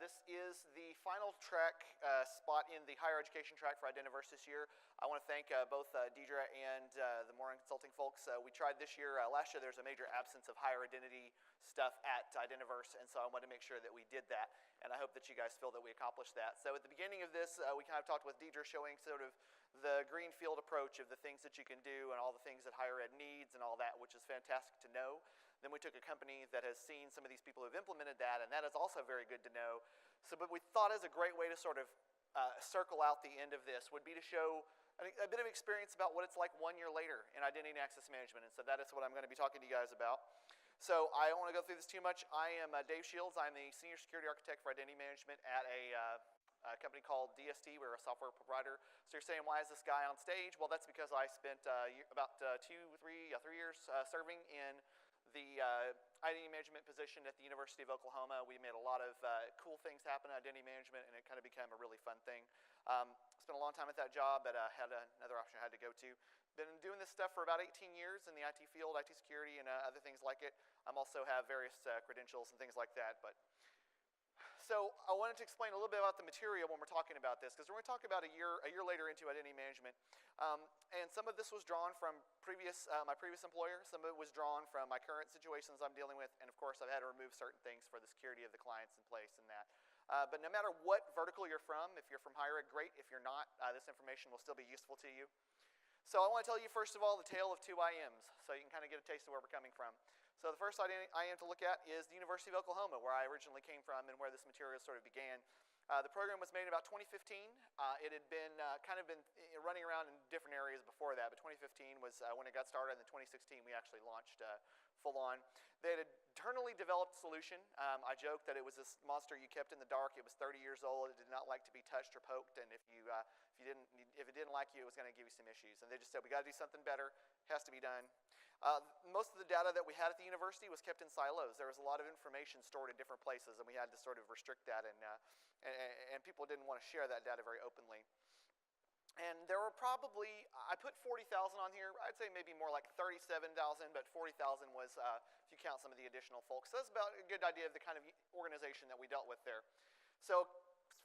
This is the final track spot in the higher education track for Identiverse this year. I want to thank both Deidre and the Moran Consulting folks. We tried this year. Last year there was a major absence of higher identity stuff at Identiverse, and so I wanted to make sure that we did that, and I hope that you guys feel that we accomplished that. So at the beginning of this, we kind of talked with Deidre showing sort of the greenfield approach of the things that you can do and all the things that higher ed needs and all that, which is fantastic to know. Then we took a company that has seen some of these people who have implemented that, and that is also very good to know. So, but we thought as a great way to sort of circle out the end of this would be to show a bit of experience about what it's like 1 year later in identity and access management, and so that is what I'm going to be talking to you guys about. So I don't want to go through this too much. I am Dave Shields. I'm the Senior Security Architect for Identity Management at a company called DST. We're a software provider. So you're saying, why is this guy on stage? Well, that's because I spent about 3 years serving in the identity management position at the University of Oklahoma. We made a lot of cool things happen in identity management, and it kind of became a really fun thing. Spent a long time at that job, but had another option I had to go to. Been doing this stuff for about 18 years in the IT field, IT security, and other things like it. I also have various credentials and things like that. So I wanted to explain a little bit about the material when we're talking about this, because we're going to talk about a year later into identity management. And some of this was drawn from my previous employer. Some of it was drawn from my current situations I'm dealing with. And of course, I've had to remove certain things for the security of the clients in place and that. But no matter what vertical you're from, if you're from higher ed, great. If you're not, this information will still be useful to you. So I want to tell you, first of all, the tale of two IAMs, so you can kind of get a taste of where we're coming from. So the first IAM to look at is the University of Oklahoma, where I originally came from and where this material sort of began. The program was made in about 2015. It had been kind of been running around in different areas before that, but 2015 was when it got started, and then 2016 we actually launched full on. They had an internally developed solution. I joked that it was this monster you kept in the dark. It was 30 years old. It did not like to be touched or poked, and if it didn't like you, it was going to give you some issues. And they just said, we got to do something better. It has to be done. Most of the data that we had at the university was kept in silos. There was a lot of information stored in different places, and we had to sort of restrict that, and people didn't want to share that data very openly. And there were probably, I put 40,000 on here. I'd say maybe more like 37,000, but 40,000 was, if you count some of the additional folks. So that's about a good idea of the kind of organization that we dealt with there. So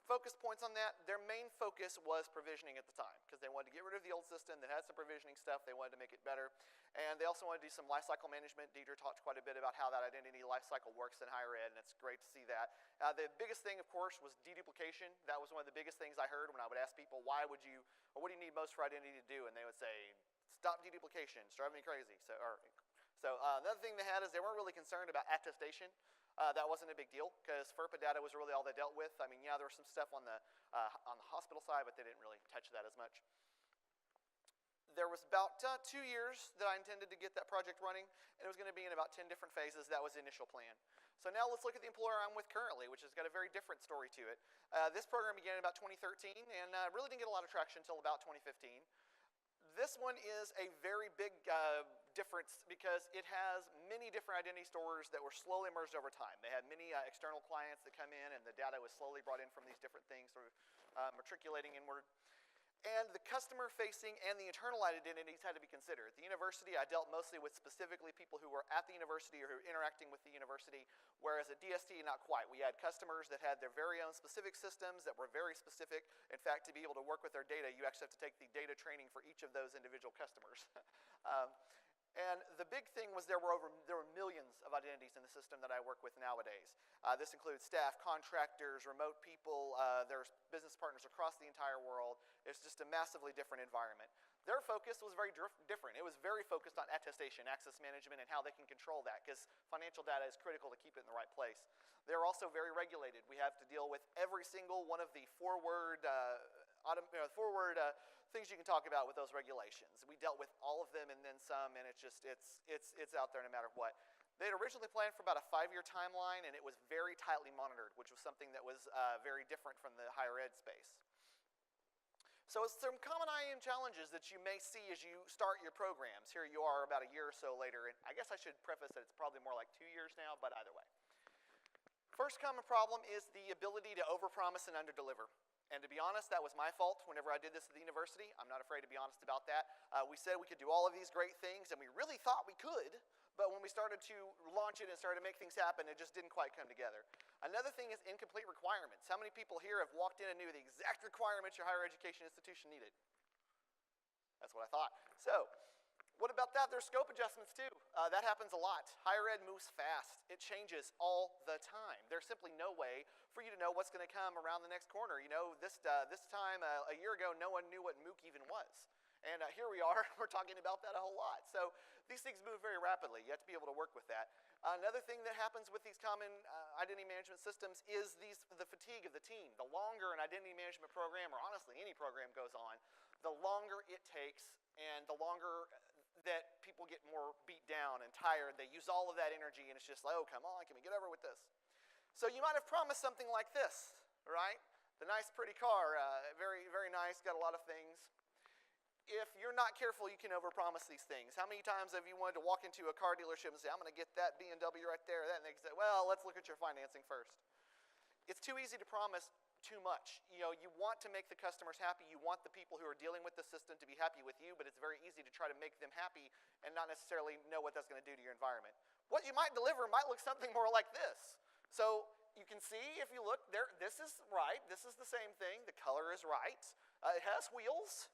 focus points on that. Their main focus was provisioning at the time, because they wanted to get rid of the old system that had some provisioning stuff. They wanted to make it better. And they also wanted to do some lifecycle management. Deidre talked quite a bit about how that identity lifecycle works in higher ed, and it's great to see that. The biggest thing, of course, was deduplication. That was one of the biggest things I heard when I would ask people, why would you, or what do you need most for identity to do? And they would say, stop deduplication. It's driving me crazy. So another thing they had is they weren't really concerned about attestation. That wasn't a big deal, because FERPA data was really all they dealt with. I mean, yeah, there was some stuff on the hospital side, but they didn't really touch that as much. There was about 2 years that I intended to get that project running, and it was going to be in about 10 different phases. That was the initial plan. So now let's look at the employer I'm with currently, which has got a very different story to it. This program began in about 2013, and really didn't get a lot of traction until about 2015. This one is a very big difference because it has many different identity stores that were slowly merged over time. They had many external clients that come in, and the data was slowly brought in from these different things, sort of matriculating inward. And the customer-facing and the internal identities had to be considered. At the university, I dealt mostly with specifically people who were at the university or who were interacting with the university, whereas at DST, not quite. We had customers that had their very own specific systems that were very specific. In fact, to be able to work with their data, you actually have to take the data training for each of those individual customers. And the big thing was there were millions of identities in the system that I work with nowadays. This includes staff, contractors, remote people. There's business partners across the entire world. It's just a massively different environment. Their focus was very different. It was very focused on attestation, access management, and how they can control that, because financial data is critical to keep it in the right place. They're also very regulated. We have to deal with every single one of the forward things you can talk about with those regulations. We dealt with all of them and then some, and it's out there no matter what. They had originally planned for about a 5-year timeline, and it was very tightly monitored, which was something that was very different from the higher ed space. So it's some common IAM challenges that you may see as you start your programs. Here you are about a year or so later, and I guess I should preface that it's probably more like 2 years now, but either way. First common problem is the ability to overpromise and underdeliver. And to be honest, that was my fault whenever I did this at the university. I'm not afraid to be honest about that. We said we could do all of these great things, and we really thought we could, but when we started to launch it and started to make things happen, it just didn't quite come together. Another thing is incomplete requirements. How many people here have walked in and knew the exact requirements your higher education institution needed? That's what I thought. So, what about that? There's scope adjustments too. That happens a lot. Higher ed moves fast. It changes all the time. There's simply no way for you to know what's going to come around the next corner. You know, this time a year ago, no one knew what MOOC even was. And here we are, we're talking about that a whole lot. So these things move very rapidly. You have to be able to work with that. Another thing that happens with these common identity management systems is the fatigue of the team. The longer an identity management program, or honestly any program goes on, the longer it takes and the longer that people get more beat down and tired. They use all of that energy and it's just like, oh, come on, can we get over with this? So you might have promised something like this, right? The nice, pretty car, very, very nice, got a lot of things. If you're not careful, you can overpromise these things. How many times have you wanted to walk into a car dealership and say, I'm going to get that BMW right there, and they say, well, let's look at your financing first. It's too easy to promise too much. You know, you want to make the customers happy. You want the people who are dealing with the system to be happy with you, but it's very easy to try to make them happy and not necessarily know what that's going to do to your environment. What you might deliver might look something more like this. So you can see, if you look there, this is right. This is the same thing. The color is right. It has wheels.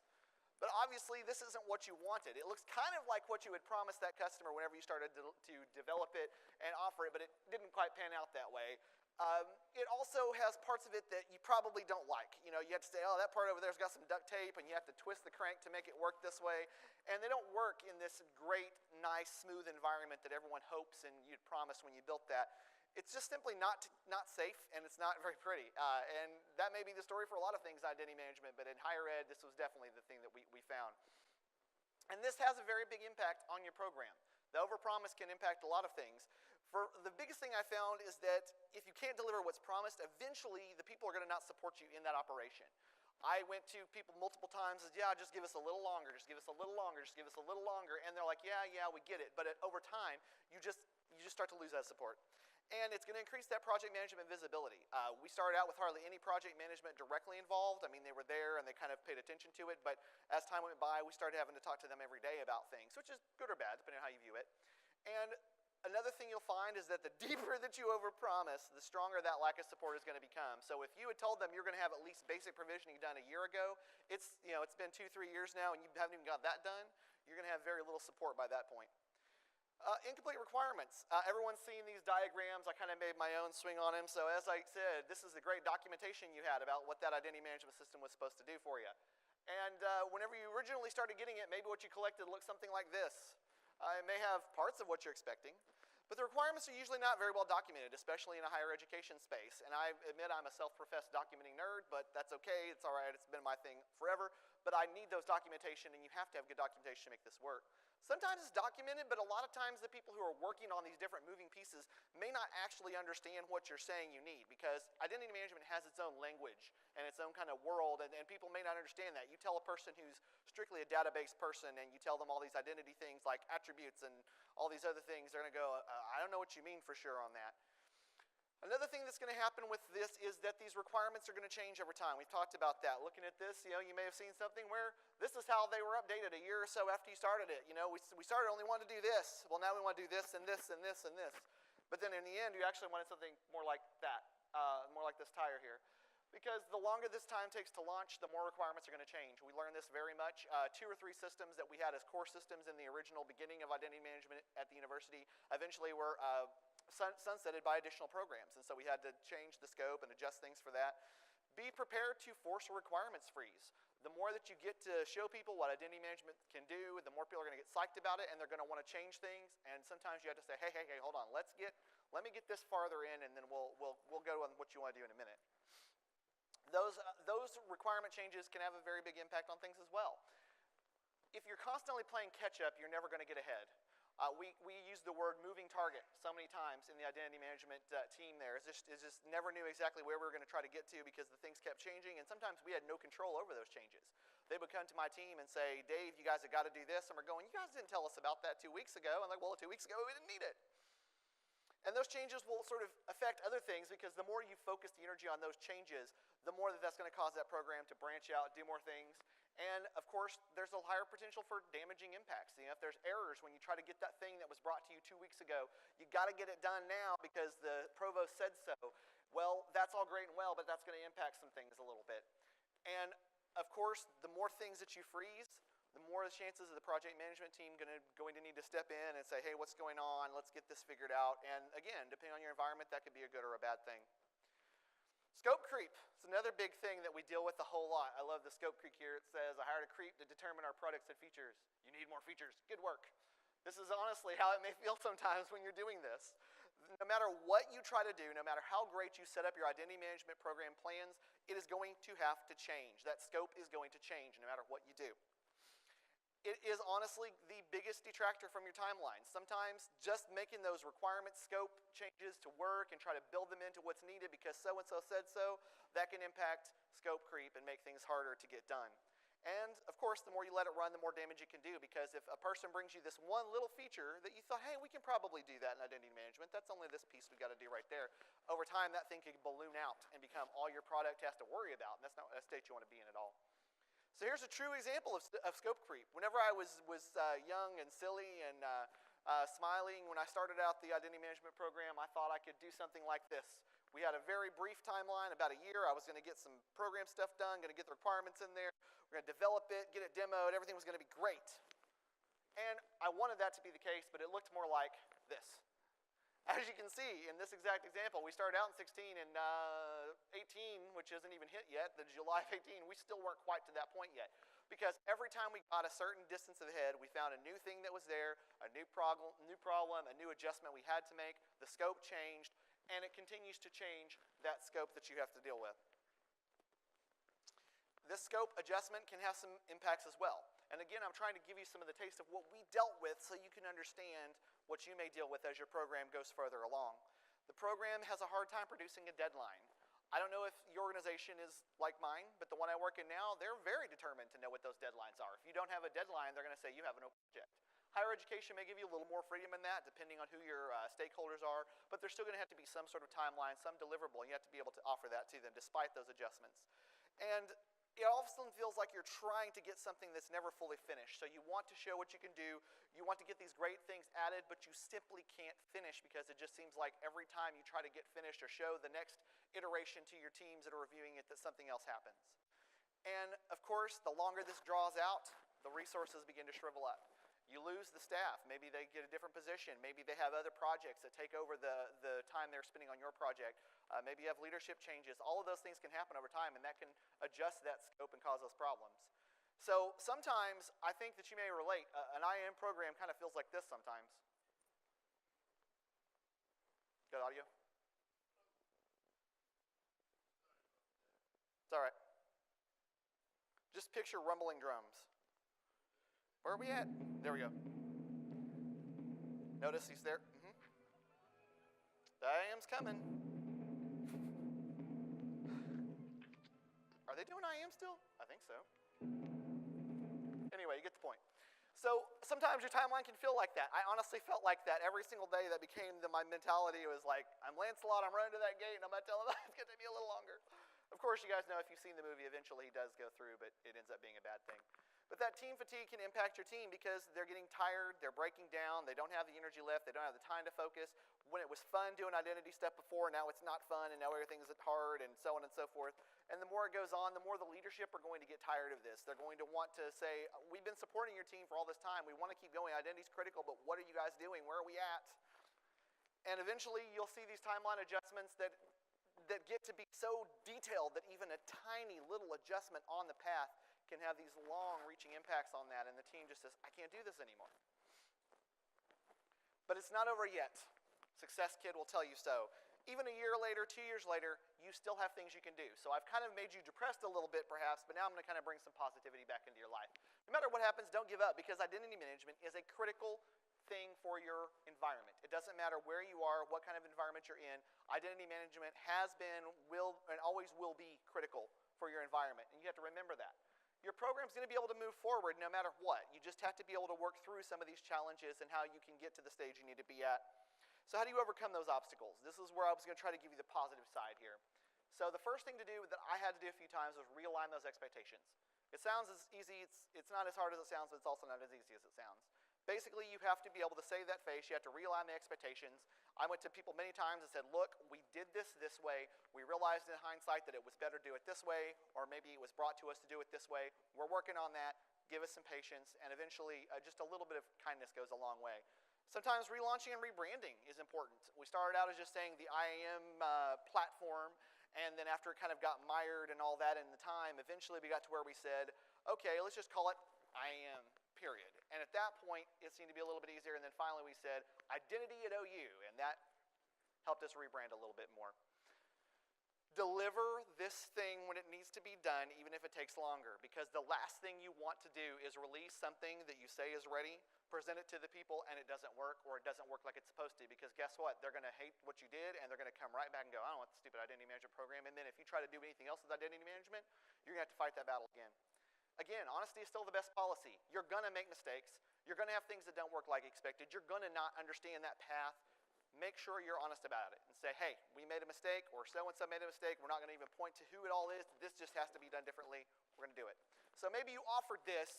But obviously, this isn't what you wanted. It looks kind of like what you had promised that customer whenever you started to develop it and offer it, but it didn't quite pan out that way. It also has parts of it that you probably don't like. You know, you have to say, oh, that part over there's got some duct tape, and you have to twist the crank to make it work this way. And they don't work in this great, nice, smooth environment that everyone hopes and you'd promised when you built that. It's just simply not safe, and it's not very pretty. And that may be the story for a lot of things, identity management, but in higher ed, this was definitely the thing that we found. And this has a very big impact on your program. The overpromise can impact a lot of things. For the biggest thing I found is that if you can't deliver what's promised, eventually the people are going to not support you in that operation. I went to people multiple times and said, yeah, just give us a little longer, just give us a little longer, just give us a little longer. And they're like, yeah, we get it. But over time, you just start to lose that support. And it's going to increase that project management visibility. We started out with hardly any project management directly involved. I mean, they were there and they kind of paid attention to it, but as time went by, we started having to talk to them every day about things, which is good or bad, depending on how you view it. And another thing you'll find is that the deeper that you overpromise, the stronger that lack of support is going to become. So if you had told them you're going to have at least basic provisioning done a year ago, it's been 2-3 years now and you haven't even got that done, you're going to have very little support by that point. Incomplete requirements. Everyone's seen these diagrams. I kind of made my own swing on them. So as I said, this is the great documentation you had about what that identity management system was supposed to do for you. And whenever you originally started getting it, maybe what you collected looked something like this. It may have parts of what you're expecting, but the requirements are usually not very well documented, especially in a higher education space. And I admit I'm a self-professed documenting nerd, but that's okay. It's all right. It's been my thing forever. But I need those documentation, and you have to have good documentation to make this work. Sometimes it's documented, but a lot of times the people who are working on these different moving pieces may not actually understand what you're saying you need, because identity management has its own language and its own kind of world, and people may not understand that. You tell a person who's strictly a database person and you tell them all these identity things like attributes and all these other things, they're going to go, I don't know what you mean for sure on that. Another thing that's going to happen with this is that these requirements are going to change over time. We've talked about that. Looking at this, you may have seen something where this is how they were updated a year or so after you started it. We started only wanted to do this. Well, now we want to do this and this and this and this. But then in the end, you actually wanted something more like that, more like this tire here. Because the longer this time takes to launch, the more requirements are going to change. We learned this very much. 2 or 3 systems that we had as core systems in the original beginning of identity management at the university eventually were sunsetted by additional programs. And so we had to change the scope and adjust things for that. Be prepared to force a requirements freeze. The more that you get to show people what identity management can do, the more people are going to get psyched about it, and they're going to want to change things. And sometimes you have to say, hey, hold on, let me get this farther in, and then we'll go on what you want to do in a minute. Those requirement changes can have a very big impact on things as well. If you're constantly playing catch up, you're never going to get ahead. We use the word moving target so many times in the identity management team there. It's just never knew exactly where we were going to try to get to because the things kept changing, and sometimes we had no control over those changes. They would come to my team and say, Dave, you guys have got to do this. And we're going, you guys didn't tell us about that 2 weeks ago. I'm like, well, 2 weeks ago we didn't need it. And those changes will sort of affect other things because the more you focus the energy on those changes, the more that's going to cause that program to branch out, do more things. And, of course, there's a higher potential for damaging impacts. If there's errors when you try to get that thing that was brought to you 2 weeks ago, you got to get it done now because the provost said so. Well, that's all great and well, but that's going to impact some things a little bit. And of course, the more things that you freeze, the more the chances of the project management team going to need to step in and say, hey, what's going on? Let's get this figured out. And again, depending on your environment, that could be a good or a bad thing. Scope creep is another big thing that we deal with a whole lot. I love the scope creep here. It says, I hired a creep to determine our products and features. You need more features. Good work. This is honestly how it may feel sometimes when you're doing this. No matter what you try to do, no matter how great you set up your identity management program plans, it is going to have to change. That scope is going to change no matter what you do. It is honestly the biggest detractor from your timeline. Sometimes just making those requirement scope changes to work and try to build them into what's needed because so-and-so said so, that can impact scope creep and make things harder to get done. And of course, the more you let it run, the more damage it can do, because if a person brings you this one little feature that you thought, hey, we can probably do that in identity management, that's only this piece we've got to do right there. Over time, that thing can balloon out and become all your product has to worry about, and that's not a state you want to be in at all. So here's a true example of scope creep. Whenever I was young and silly and smiling, when I started out the identity management program, I thought I could do something like this. We had a very brief timeline, about a year. I was going to get some program stuff done, going to get the requirements in there. We're going to develop it, get it demoed. Everything was going to be great. And I wanted that to be the case, but it looked more like this. As you can see, in this exact example, we started out in 16 and 18, which isn't even hit yet, the July of 18, we still weren't quite to that point yet. Because every time we got a certain distance ahead, we found a new thing that was there, a new problem, a new adjustment we had to make, the scope changed, and it continues to change that scope that you have to deal with. This scope adjustment can have some impacts as well. And again, I'm trying to give you some of the taste of what we dealt with so you can understand what you may deal with as your program goes further along. The program has a hard time producing a deadline. I don't know if your organization is like mine, but the one I work in now, they're very determined to know what those deadlines are. If you don't have a deadline, they're going to say you have no project. Higher education may give you a little more freedom in that, depending on who your stakeholders are, but there's still going to have to be some sort of timeline, some deliverable, and you have to be able to offer that to them despite those adjustments. And it often feels like you're trying to get something that's never fully finished. So you want to show what you can do. You want to get these great things added, but you simply can't finish because it just seems like every time you try to get finished or show the next iteration to your teams that are reviewing it, that something else happens. And of course, the longer this draws out, the resources begin to shrivel up. You lose the staff. Maybe they get a different position. Maybe they have other projects that take over the time they're spending on your project. Maybe you have leadership changes. All of those things can happen over time, and that can adjust that scope and cause those problems. So sometimes, I think that you may relate, an IAM program kind of feels like this sometimes. Got audio? It's all right. Just picture rumbling drums. Where are we at? There we go. Notice he's there. The IAM's coming. Are they doing IAM still? I think so. Anyway, you get the point. So sometimes your timeline can feel like that. I honestly felt like that every single day. That became my mentality. It was like, I'm Lancelot, I'm running to that gate, and I'm going to tell him it's going to take me a little longer. Of course, you guys know if you've seen the movie, eventually he does go through, but it ends up being a bad thing. But that team fatigue can impact your team because they're getting tired, they're breaking down, they don't have the energy left, they don't have the time to focus. When it was fun doing identity stuff before, now it's not fun, and now everything's hard, and so on and so forth. And the more it goes on, the more the leadership are going to get tired of this. They're going to want to say, we've been supporting your team for all this time, we want to keep going, identity's critical, but what are you guys doing? Where are we at? And eventually, you'll see these timeline adjustments that get to be so detailed that even a tiny little adjustment on the path can have these long-reaching impacts on that, and the team just says, I can't do this anymore. But it's not over yet. Success Kid will tell you so. Even a year later, 2 years later, you still have things you can do. So I've kind of made you depressed a little bit, perhaps, but now I'm going to kind of bring some positivity back into your life. No matter what happens, don't give up, because identity management is a critical thing for your environment. It doesn't matter where you are, what kind of environment you're in. Identity management has been, will, and always will be critical for your environment, and you have to remember that. Your program's going to be able to move forward no matter what. You just have to be able to work through some of these challenges and how you can get to the stage you need to be at. So how do you overcome those obstacles? This is where I was going to try to give you the positive side here. So the first thing to do that I had to do a few times was realign those expectations. It sounds as easy, it's not as hard as it sounds, but it's also not as easy as it sounds. Basically, you have to be able to save that face. You have to realign the expectations. I went to people many times and said, look, we did this way. We realized in hindsight that it was better to do it this way, or maybe it was brought to us to do it this way. We're working on that. Give us some patience, and eventually just a little bit of kindness goes a long way. Sometimes relaunching and rebranding is important. We started out as just saying the IAM platform, and then after it kind of got mired and all that in the time, eventually we got to where we said, okay, let's just call it IAM, period. And at that point, it seemed to be a little bit easier, and then finally we said identity at OU, and that helped us rebrand a little bit more. Deliver this thing when it needs to be done, even if it takes longer, because the last thing you want to do is release something that you say is ready, present it to the people, and it doesn't work, or it doesn't work like it's supposed to, because guess what? They're going to hate what you did, and they're going to come right back and go, I don't want the stupid identity management program, and then if you try to do anything else with identity management, you're going to have to fight that battle again. Again, honesty is still the best policy. You're going to make mistakes. You're going to have things that don't work like expected. You're going to not understand that path. Make sure you're honest about it and say, hey, we made a mistake, or so-and-so made a mistake. We're not going to even point to who it all is. This just has to be done differently. We're going to do it. So maybe you offered this,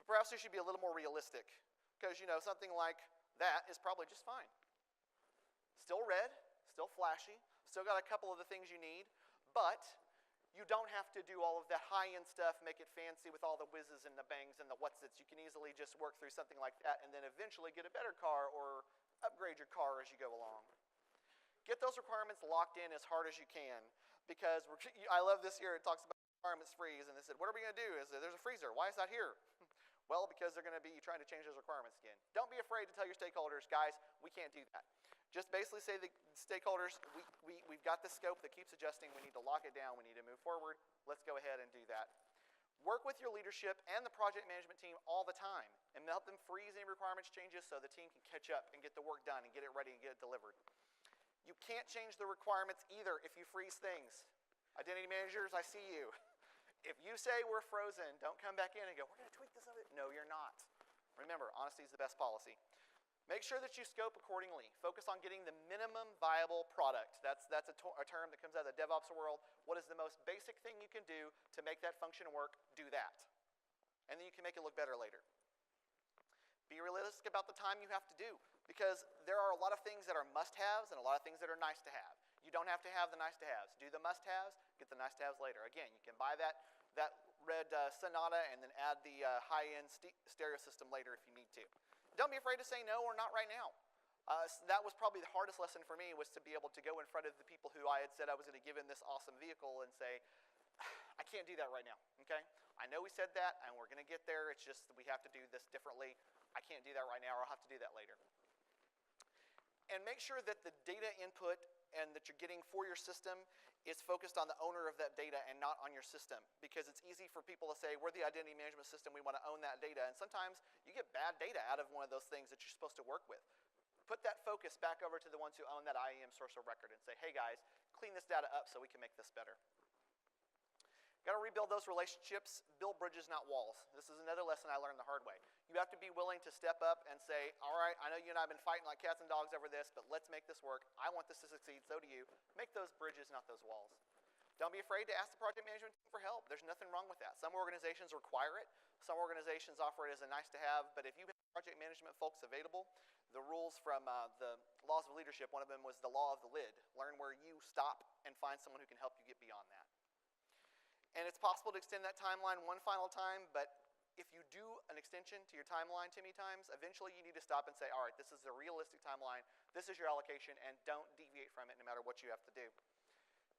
but perhaps you should be a little more realistic, because something like that is probably just fine. Still red, still flashy, still got a couple of the things you need, but you don't have to do all of that high-end stuff, make it fancy with all the whizzes and the bangs and the what's-its. You can easily just work through something like that and then eventually get a better car or upgrade your car as you go along. Get those requirements locked in as hard as you can, because I love this here. It talks about requirements freeze, and they said, what are we going to do? There's a freezer. Why is that here? Well, because they're going to be trying to change those requirements again. Don't be afraid to tell your stakeholders, guys, we can't do that. Just basically say to the stakeholders, we've got the scope that keeps adjusting. We need to lock it down. We need to move forward. Let's go ahead and do that. Work with your leadership and the project management team all the time and help them freeze any requirements changes so the team can catch up and get the work done and get it ready and get it delivered. You can't change the requirements either if you freeze things. Identity managers, I see you. If you say we're frozen, don't come back in and go, we're going to tweak this a bit. No, you're not. Remember, honesty is the best policy. Make sure that you scope accordingly. Focus on getting the minimum viable product. That's a term that comes out of the DevOps world. What is the most basic thing you can do to make that function work? Do that. And then you can make it look better later. Be realistic about the time you have to do, because there are a lot of things that are must-haves and a lot of things that are nice-to-have. You don't have to have the nice-to-haves. Do the must-haves, get the nice-to-haves later. Again, you can buy that red Sonata and then add the high-end stereo system later if you need to. Don't be afraid to say no or not right now. That was probably the hardest lesson for me, was to be able to go in front of the people who I had said I was going to give in this awesome vehicle and say, I can't do that right now, okay? I know we said that, and we're going to get there. It's just that we have to do this differently. I can't do that right now, or I'll have to do that later. And make sure that the data input and that you're getting for your system is focused on the owner of that data and not on your system, because it's easy for people to say, we're the identity management system, we want to own that data, and sometimes you get bad data out of one of those things that you're supposed to work with. Put that focus back over to the ones who own that IAM source of record and say, hey guys, clean this data up so we can make this better. Got to rebuild those relationships, build bridges, not walls. This is another lesson I learned the hard way. You have to be willing to step up and say, all right, I know you and I have been fighting like cats and dogs over this, but let's make this work. I want this to succeed, so do you. Make those bridges, not those walls. Don't be afraid to ask the project management team for help. There's nothing wrong with that. Some organizations require it. Some organizations offer it as a nice to have, but if you have project management folks available, the rules from the laws of leadership, one of them was the law of the lid. Learn where you stop and find someone who can help you get beyond that. And it's possible to extend that timeline one final time, but if you do an extension to your timeline too many times, eventually you need to stop and say, all right, this is the realistic timeline, this is your allocation, and don't deviate from it no matter what you have to do.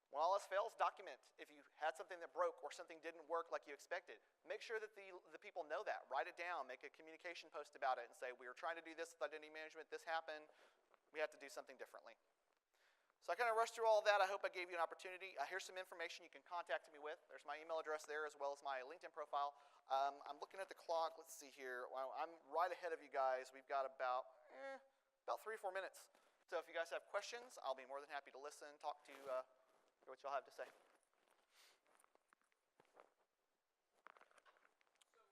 When all else fails, document. If you had something that broke or something didn't work like you expected, make sure that the people know that. Write it down, make a communication post about it, and say, we were trying to do this with identity management, this happened, we have to do something differently. So I kind of rushed through all of that. I hope I gave you an opportunity. Here's some information you can contact me with. There's my email address there, as well as my LinkedIn profile. I'm looking at the clock. Let's see here. Wow, I'm right ahead of you guys. We've got about 3 or 4 minutes. So if you guys have questions, I'll be more than happy to listen, talk to hear what y'all have to say.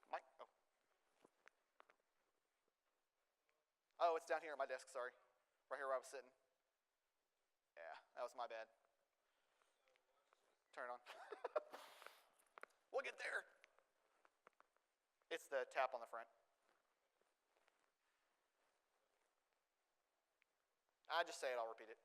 Mike? Oh, it's down here at my desk, sorry. Right here where I was sitting. Yeah, that was my bad. Turn it on. We'll get there. It's the tap on the front. I just say it, I'll repeat it.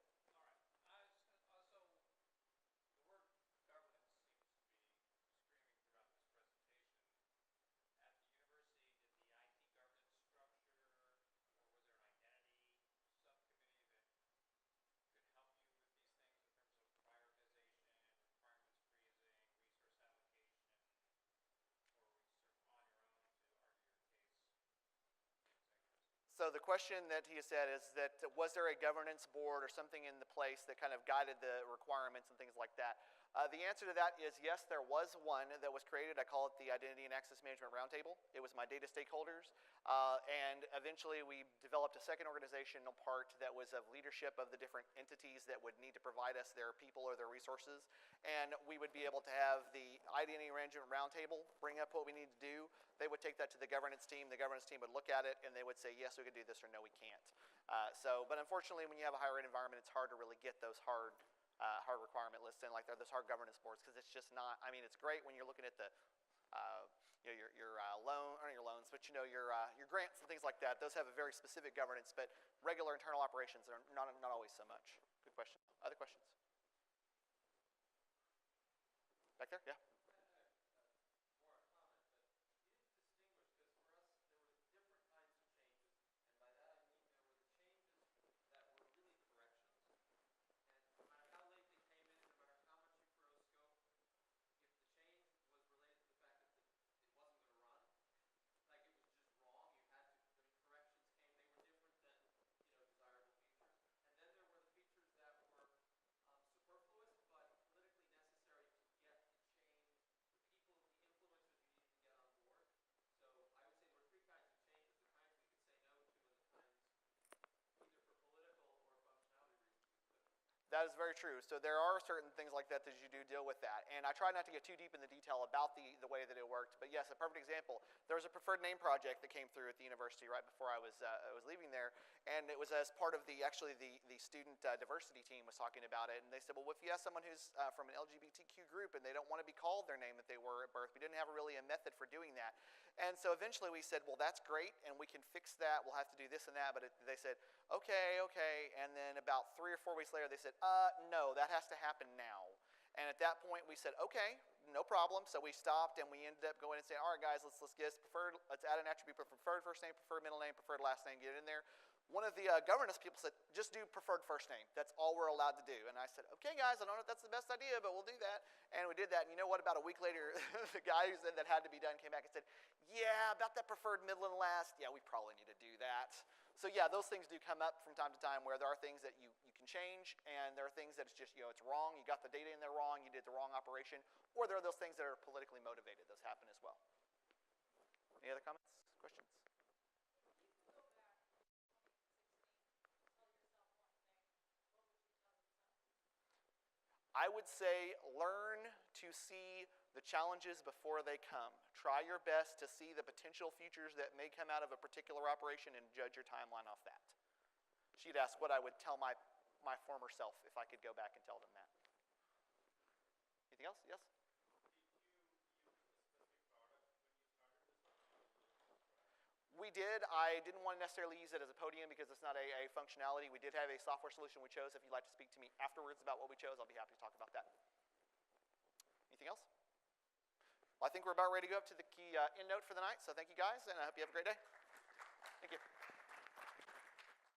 So the question that he said is that was there a governance board or something in the place that kind of guided the requirements and things like that? The answer to that is yes, there was one that was created. I call it the Identity and Access Management Roundtable. It was my data stakeholders. And eventually we developed a second organizational part that was of leadership of the different entities that would need to provide us their people or their resources. And we would be able to have the Identity Management Roundtable bring up what we need to do. They would take that to the governance team. The governance team would look at it and they would say, yes, we can do this, or no, we can't. But unfortunately, when you have a higher ed environment, it's hard to really get those hard requirement lists in, like those hard governance boards, because it's just not. I mean, it's great when you're looking at the your loan, or your loans, but your grants and things like that. Those have a very specific governance, but regular internal operations are not always so much. Good question. Other questions? Back there, yeah. That is very true. So there are certain things like that you do deal with that. And I try not to get too deep in the detail about the way that it worked. But yes, a perfect example. There was a preferred name project that came through at the university right before I was leaving there. And it was as part of the student diversity team was talking about it. And they said, well, if you have someone who's from an LGBTQ group and they don't want to be called their name that they were at birth, we didn't have really a method for doing that. And so eventually we said, well, that's great, and we can fix that. We'll have to do this and that. But they said, okay. And then about 3 or 4 weeks later, they said, no, that has to happen now. And at that point, we said, okay, no problem. So we stopped, and we ended up going and saying, all right, guys, let's get preferred. Let's add an attribute for preferred first name, preferred middle name, preferred last name. Get it in there. One of the governance people said, just do preferred first name. That's all we're allowed to do. And I said, okay, guys, I don't know if that's the best idea, but we'll do that. And we did that. And you know what? About a week later, the guy who said that had to be done came back and said, yeah, about that preferred middle and last, yeah, we probably need to do that. So yeah, those things do come up from time to time where there are things that you can change, and there are things that it's just, it's wrong. You got the data in there wrong. You did the wrong operation. Or there are those things that are politically motivated. Those happen as well. Any other comments, questions? I would say learn to see the challenges before they come. Try your best to see the potential futures that may come out of a particular operation and judge your timeline off that. She'd ask what I would tell my former self if I could go back and tell them that. Anything else? Yes? We did. I didn't want to necessarily use it as a podium because it's not a functionality. We did have a software solution we chose. If you'd like to speak to me afterwards about what we chose, I'll be happy to talk about that. Anything else? Well, I think we're about ready to go up to the key end note for the night. So thank you guys, and I hope you have a great day. Thank you.